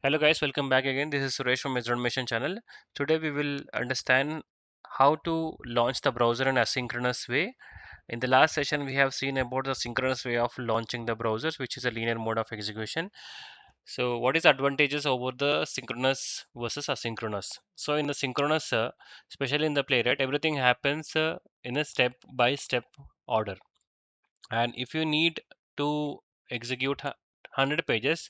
Hello guys, welcome back again. This is Suresh from Mission channel. Today we will understand how to launch the browser in asynchronous way. In the last session we have seen about the synchronous way of launching the browsers, which is a linear mode of execution. So what is advantages over the synchronous versus asynchronous? So in the synchronous, especially in the Playwright, everything happens in a step by step order. And if you need to execute 100 pages,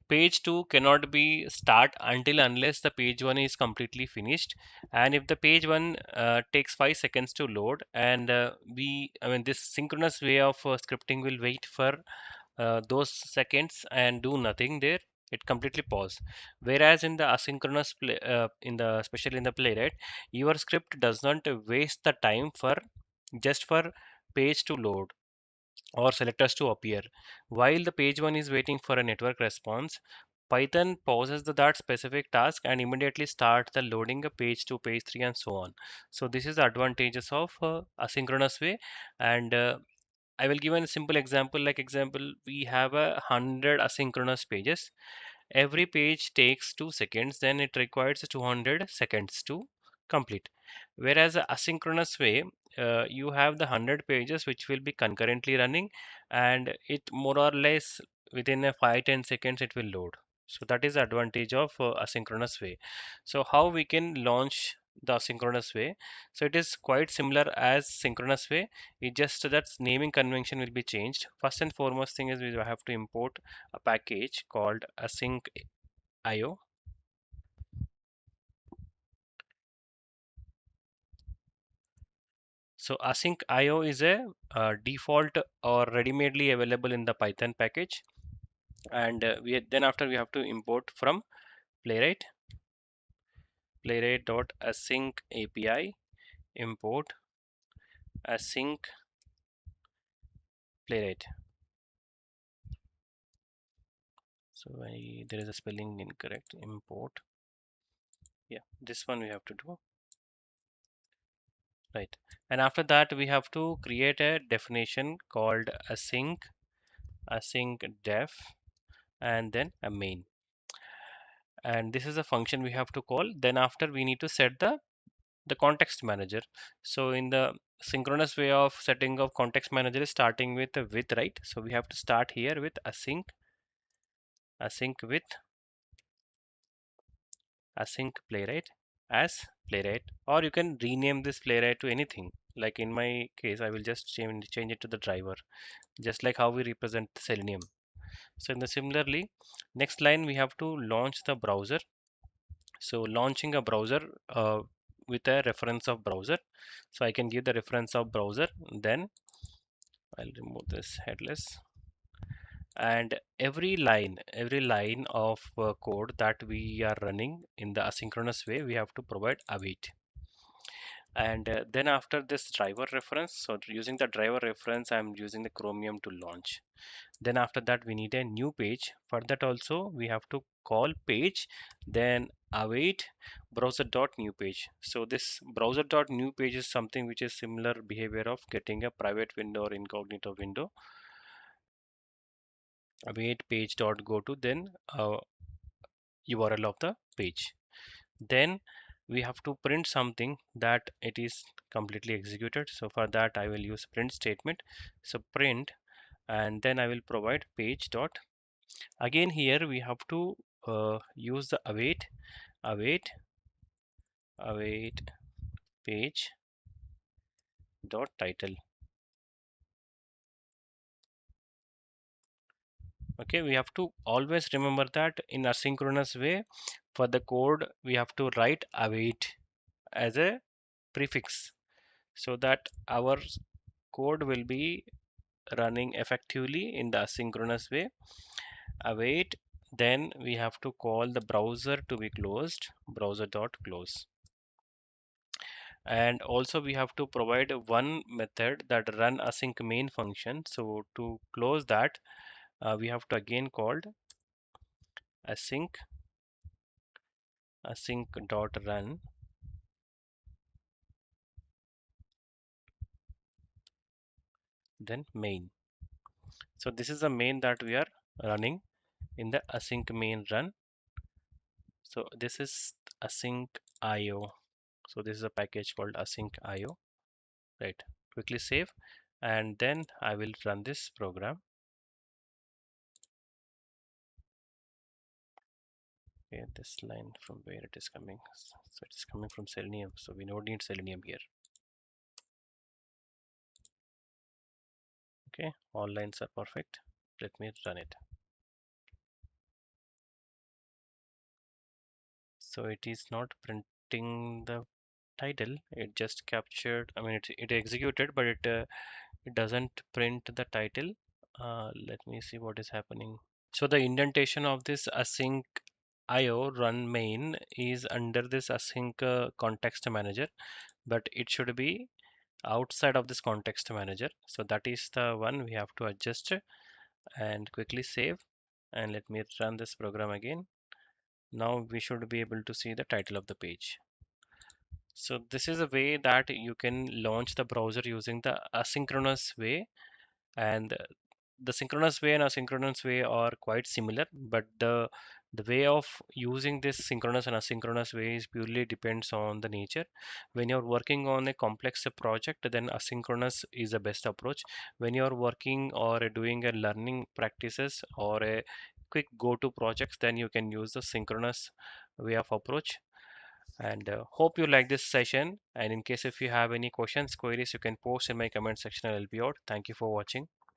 page 2 cannot be start until unless the page 1 is completely finished. And if the page 1 takes 5 seconds to load, and this synchronous way of scripting will wait for those seconds and do nothing there. It completely pause. Whereas in the asynchronous in the especially in the Playwright, your script does not waste the time for just for page to load or selectors to appear. While the page 1 is waiting for a network response, Python pauses that specific task and immediately starts the loading of page 2, page 3, and so on. So this is the advantages of asynchronous way. And I will give a simple example. Like example, we have 100 asynchronous pages. Every page takes 2 seconds, then it requires 200 seconds to complete. Whereas the asynchronous way, you have the 100 pages which will be concurrently running, and it more or less within a 5-10 seconds it will load. So that is the advantage of asynchronous way. So how we can launch the asynchronous way? So it is quite similar as synchronous way. It just that naming convention will be changed. First and foremost thing is we have to import a package called async.io. So async.io is a default or ready-madely available in the Python package, and then after we have to import from Playwright, playwright.async API import async Playwright. So there is a spelling incorrect. Import. Yeah, this one we have to do. Right. And after that, we have to create a definition called async def, and then a main. And this is a function we have to call. Then after we need to set the context manager. So in the synchronous way of setting of context manager is starting with, right? So we have to start here with async with async Playwright as Playwright, or you can rename this Playwright to anything. Like in my case, I will just change it to the driver, just like how we represent Selenium. So in the similarly, next line we have to launch the browser. So launching a browser with a reference of browser. So I can give the reference of browser. Then I'll remove this headless. And every line of code that we are running in the asynchronous way, we have to provide await. And then after this driver reference, so using the driver reference, I'm using the Chromium to launch. Then after that we need a new page. For that also we have to call page, then await browser dot new page. So this browser dot new page is something which is similar behavior of getting a private window or incognito window. Await page dot go to, then URL of the page. Then we have to print something that it is completely executed. So for that I will use print statement. So print, and then I will provide page dot. Again here we have to use the await await page dot title. Okay, we have to always remember that in asynchronous way, for the code we have to write await as a prefix, so that our code will be running effectively in the asynchronous way. Await, then we have to call the browser to be closed, browser dot close. And also we have to provide one method that run async main function. So to close that, we have to again called async dot run, then main. So this is the main that we are running in the async main run. So this is async IO. So this is a package called async IO, right? Quickly save, and then I will run this program. Okay, this line from where it is coming. So it is coming from Selenium. So we don't need Selenium here. Okay, all lines are perfect. Let me run it. So it is not printing the title. It just captured. I mean, it executed, but it doesn't print the title. Let me see what is happening. So the indentation of this async IO run main is under this async context manager, but it should be outside of this context manager. So that is the one we have to adjust and quickly save. And let me run this program again. Now we should be able to see the title of the page. So this is a way that you can launch the browser using the asynchronous way, and the synchronous way and asynchronous way are quite similar, but the way of using this synchronous and asynchronous way is purely depends on the nature. When you're working on a complex project, then asynchronous is the best approach. When you're working or doing a learning practices or a quick go-to projects, then you can use the synchronous way of approach. And hope you like this session, and in case if you have any questions, queries, you can post in my comment section. I'll help you out. Thank you for watching.